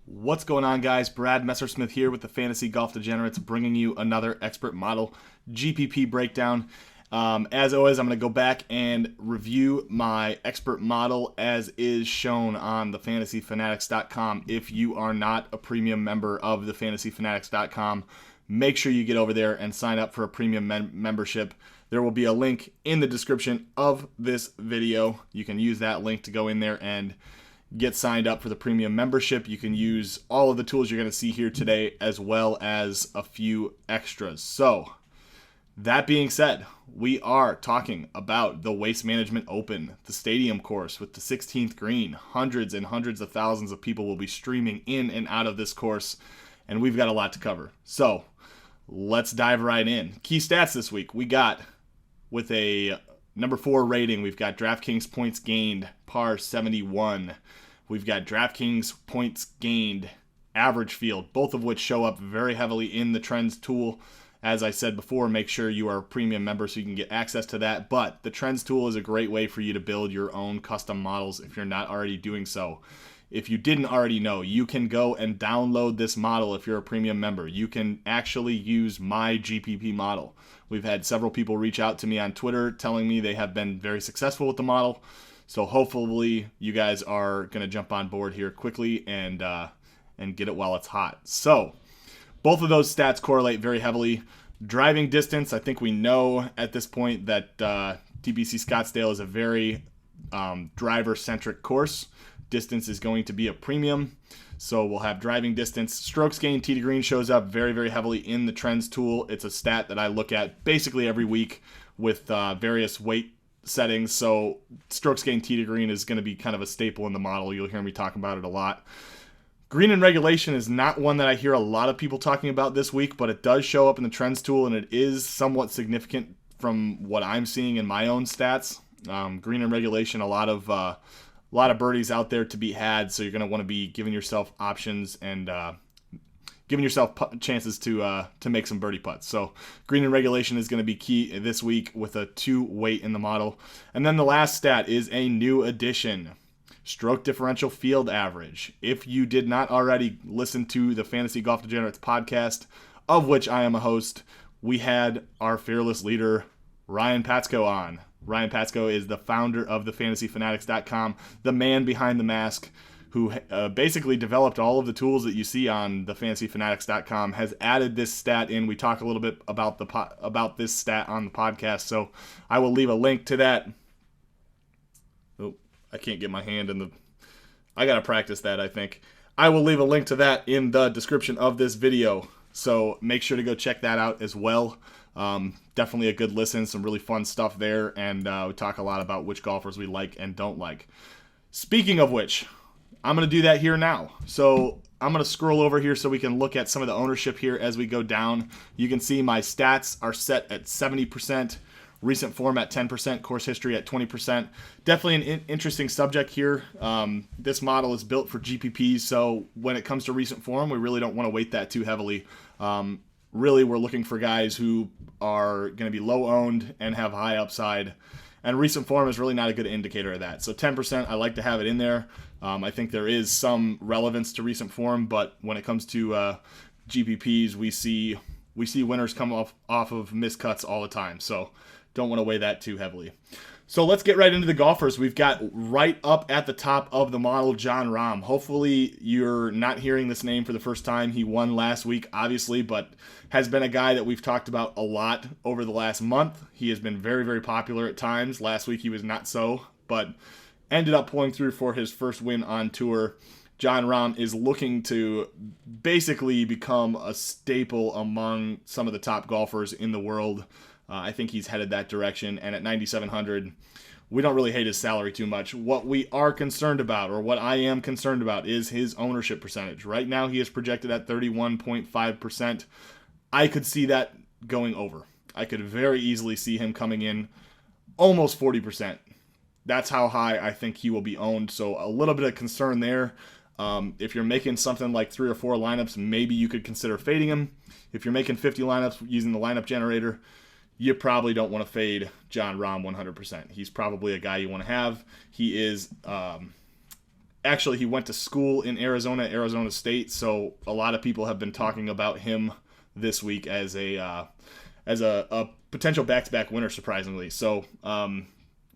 What's going on, guys? Brad Messersmith here with the Fantasy Golf Degenerates, bringing you another expert model GPP breakdown. As always, I'm going to go back and review my expert model as is shown on the fantasyfanatics.com. If you are not a premium member of the fantasyfanatics.com, make sure you get over there and sign up for a premium membership. There will be a link in the description of this video. You can use that link to go in there and get signed up for the premium membership. You can use all of the tools you're going to see here today, as well as a few extras. So, that being said, we are talking about the Waste Management Open, the stadium course with the 16th green. Hundreds and hundreds of thousands of people will be streaming in and out of this course, and we've got a lot to cover. So, let's dive right in. Key stats this week. We got, with a number 4 rating, we've got DraftKings points gained, par 71. We've got DraftKings points gained, average field, both of which show up very heavily in the Trends tool. As I said before, make sure you are a premium member so you can get access to that. But the Trends tool is a great way for you to build your own custom models if you're not already doing so. If you didn't already know, you can go and download this model if you're a premium member. You can actually use my GPP model. We've had several people reach out to me on Twitter telling me they have been very successful with the model. So hopefully you guys are going to jump on board here quickly and get it while it's hot. So both of those stats correlate very heavily. Driving distance, I think we know at this point that TPC Scottsdale is a very driver-centric course. Distance is going to be a premium, so we'll have driving distance. Strokes gained tee to green shows up very, very heavily in the Trends tool. It's a stat that I look at basically every week with various weight settings, so strokes gained tee to green is going to be kind of a staple in the model. You'll hear me talk about it a lot. Green in regulation is not one that I hear a lot of people talking about this week, but it does show up in the Trends tool, and it is somewhat significant from what I'm seeing in my own stats. Green in regulation, a lot of birdies out there to be had, so you're going to want to be giving yourself options and giving yourself chances to make some birdie putts. So green in regulation is going to be key this week with a 2 weight in the model. And then the last stat is a new addition. Stroke differential field average. If you did not already listen to the Fantasy Golf Degenerates podcast, of which I am a host, we had our fearless leader, Ryan Patsko, on. Ryan Patsko is the founder of the fantasyfanatics.com, the man behind the mask, who basically developed all of the tools that you see on the fantasyfanatics.com, has added this stat in. We talk a little bit about this stat on the podcast, so I will leave a link to that. Oh, I can't get my hand in the... I got to practice that, I think. I will leave a link to that in the description of this video, so make sure to go check that out as well. Definitely a good listen, some really fun stuff there, and we talk a lot about which golfers we like and don't like. Speaking of which, I'm going to do that here now. So I'm going to scroll over here so we can look at some of the ownership here as we go down. You can see my stats are set at 70%, recent form at 10%, course history at 20%. Definitely an interesting subject here. This model is built for GPPs, so when it comes to recent form, we really don't want to weight that too heavily. Really, we're looking for guys who are going to be low owned and have high upside. And recent form is really not a good indicator of that. So 10%, I like to have it in there. I think there is some relevance to recent form, but when it comes to GPPs, we see winners come off of missed cuts all the time. So don't want to weigh that too heavily. So let's get right into the golfers. We've got right up at the top of the model, Jon Rahm. Hopefully you're not hearing this name for the first time. He won last week, obviously, but has been a guy that we've talked about a lot over the last month. He has been very, very popular at times. Last week he was not so, but ended up pulling through for his first win on tour. Jon Rahm is looking to basically become a staple among some of the top golfers in the world. I think he's headed that direction, and at 9,700, we don't really hate his salary too much. What we are concerned about, or what I am concerned about, is his ownership percentage. Right now, he is projected at 31.5%. I could see that going over. I could very easily see him coming in almost 40%. That's how high I think he will be owned, so a little bit of concern there. If you're making something like 3 or 4 lineups, maybe you could consider fading him. If you're making 50 lineups using the lineup generator, you probably don't want to fade Jon Rahm 100%. He's probably a guy you want to have. He is Actually, he went to school in Arizona State, so a lot of people have been talking about him this week as a potential back-to-back winner, surprisingly. So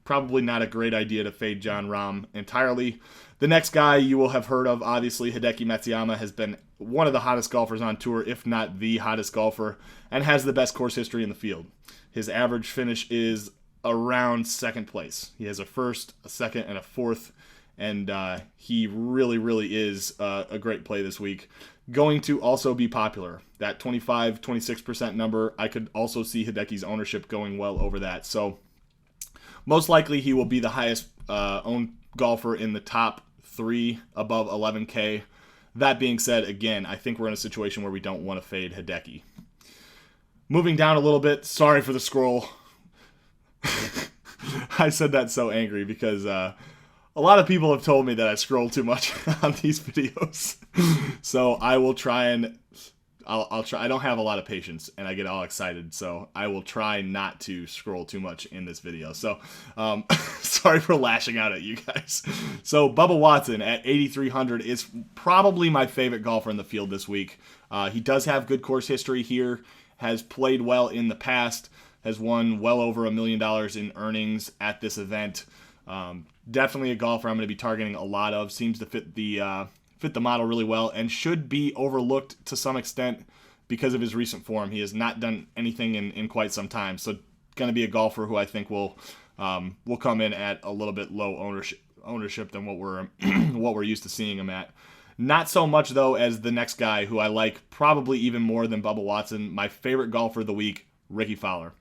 probably not a great idea to fade Jon Rahm entirely. The next guy you will have heard of, obviously, Hideki Matsuyama, has been one of the hottest golfers on tour, if not the hottest golfer, and has the best course history in the field. His average finish is around second place. He has a first, a second, and a fourth, and he really, really is a great play this week. Going to also be popular. That 25-26% number, I could also see Hideki's ownership going well over that. So most likely he will be the highest owned golfer in the top 3 above 11K. That being said, again, I think we're in a situation where we don't want to fade Hideki. Moving down a little bit, sorry for the scroll. I said that so angry because a lot of people have told me that I scroll too much on these videos. So I will try and I'll try. I don't have a lot of patience and I get all excited, so I will try not to scroll too much in this video. So sorry for lashing out at you guys. So Bubba Watson at 8,300 is probably my favorite golfer in the field this week. He does have good course history here, has played well in the past, has won well over $1 million in earnings at this event. Definitely a golfer I'm going to be targeting a lot of. Seems to fit the model really well and should be overlooked to some extent because of his recent form. He has not done anything in quite some time. So going to be a golfer who I think will come in at a little bit low ownership than what we're used to seeing him at. Not so much, though, as the next guy who I like probably even more than Bubba Watson, my favorite golfer of the week, Rickie Fowler.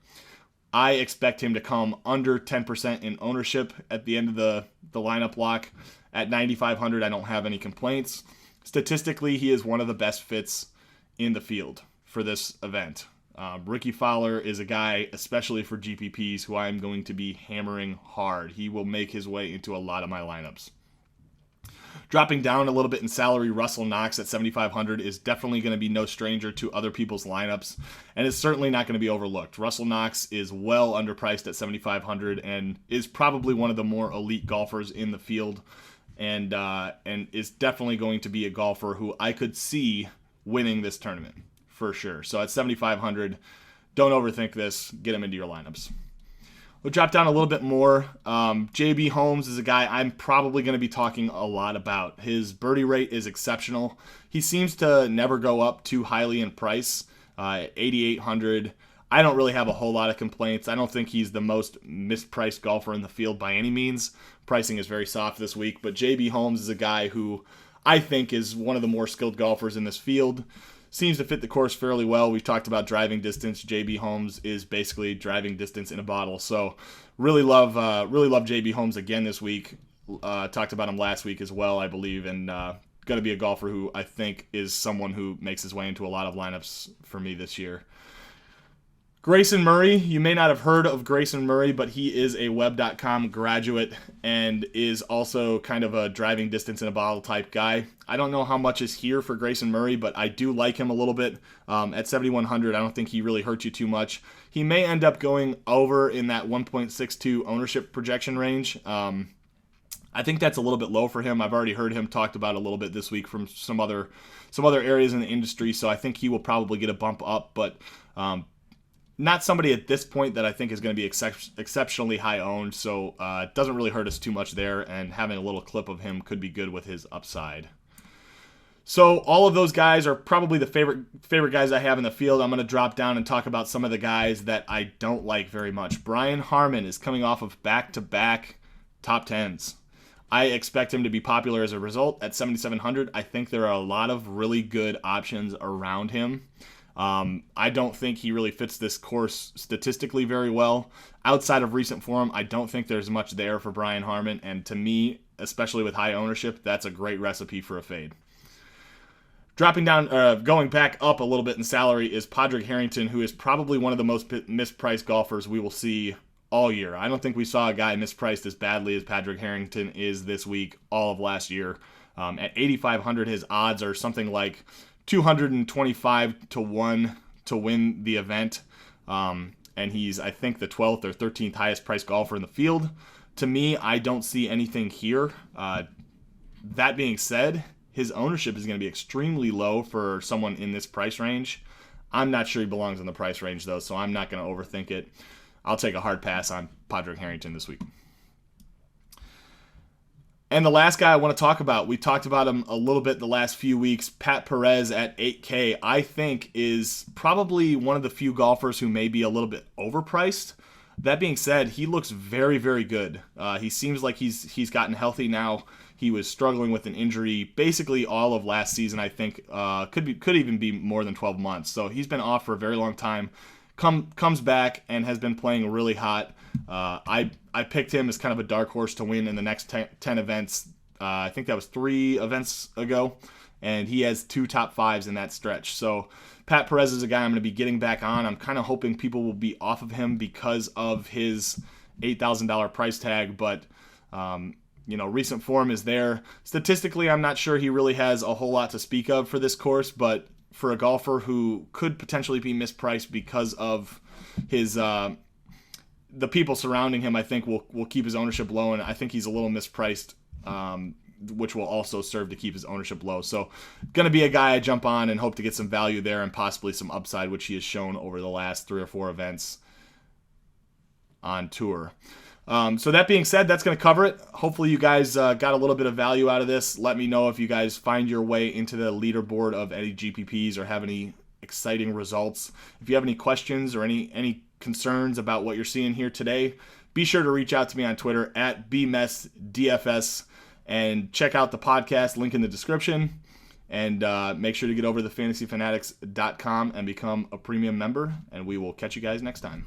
I expect him to come under 10% in ownership at the end of the lineup block. At 9,500, I don't have any complaints. Statistically, he is one of the best fits in the field for this event. Rickie Fowler is a guy, especially for GPPs, who I'm going to be hammering hard. He will make his way into a lot of my lineups. Dropping down a little bit in salary, Russell Knox at 7,500 is definitely going to be no stranger to other people's lineups, and is certainly not going to be overlooked. Russell Knox is well underpriced at 7,500 and is probably one of the more elite golfers in the field, and is definitely going to be a golfer who I could see winning this tournament for sure. So at 7,500, don't overthink this. Get him into your lineups. We'll drop down a little bit more. JB Holmes is a guy I'm probably going to be talking a lot about. His birdie rate is exceptional. He seems to never go up too highly in price. 8,800. I don't really have a whole lot of complaints. I don't think he's the most mispriced golfer in the field by any means. Pricing is very soft this week, but JB Holmes is a guy who I think is one of the more skilled golfers in this field. Seems to fit the course fairly well. We've talked about driving distance. JB Holmes is basically driving distance in a bottle. So really love JB Holmes again this week. Talked about him last week as well, I believe, and going to be a golfer who I think is someone who makes his way into a lot of lineups for me this year. Grayson Murray, you may not have heard of Grayson Murray, but he is a web.com graduate and is also kind of a driving distance in a bottle type guy. I don't know how much is here for Grayson Murray, but I do like him a little bit. At 7,100, I don't think he really hurts you too much. He may end up going over in that 1.62 ownership projection range. I think that's a little bit low for him. I've already heard him talked about a little bit this week from some other areas in the industry, so I think he will probably get a bump up, but not somebody at this point that I think is going to be exceptionally high owned, so it doesn't really hurt us too much there, and having a little clip of him could be good with his upside. So all of those guys are probably the favorite guys I have in the field. I'm going to drop down and talk about some of the guys that I don't like very much. Brian Harman is coming off of back-to-back top 10s. I expect him to be popular as a result. At 7,700, I think there are a lot of really good options around him. I don't think he really fits this course statistically very well. Outside of recent form, I don't think there's much there for Brian Harman, and to me, especially with high ownership, that's a great recipe for a fade. Dropping down, going back up a little bit in salary is Padraig Harrington, who is probably one of the most mispriced golfers we will see all year. I don't think we saw a guy mispriced as badly as Padraig Harrington is this week all of last year. At 8,500, his odds are something like 225 to 1 to win the event. And he's, I think, the 12th or 13th highest priced golfer in the field. To me, I don't see anything here. That being said, his ownership is going to be extremely low for someone in this price range. I'm not sure he belongs in the price range, though, so I'm not going to overthink it. I'll take a hard pass on Padraig Harrington this week. And the last guy I want to talk about, we talked about him a little bit the last few weeks, Pat Perez at 8K, I think is probably one of the few golfers who may be a little bit overpriced. That being said, he looks very, very good. He seems like he's gotten healthy now. He was struggling with an injury basically all of last season, I think. Could even be more than 12 months. So he's been off for a very long time. Comes back and has been playing really hot. I picked him as kind of a dark horse to win in the next 10 events. I think that was 3 events ago, and he has 2 top 5s in that stretch. So Pat Perez is a guy I'm going to be getting back on. I'm kind of hoping people will be off of him because of his $8,000 price tag, but recent form is there. Statistically, I'm not sure he really has a whole lot to speak of for this course, but for a golfer who could potentially be mispriced because of his the people surrounding him, I think will keep his ownership low, and I think he's a little mispriced, which will also serve to keep his ownership low. So going to be a guy I jump on and hope to get some value there and possibly some upside, which he has shown over the last 3 or 4 events on tour. So that being said, that's going to cover it. Hopefully you guys got a little bit of value out of this. Let me know if you guys find your way into the leaderboard of any GPPs or have any exciting results. If you have any questions or any concerns about what you're seeing here today, be sure to reach out to me on Twitter at BMessDFS and check out the podcast, link in the description. And make sure to get over to fantasyfanatics.com and become a premium member. And we will catch you guys next time.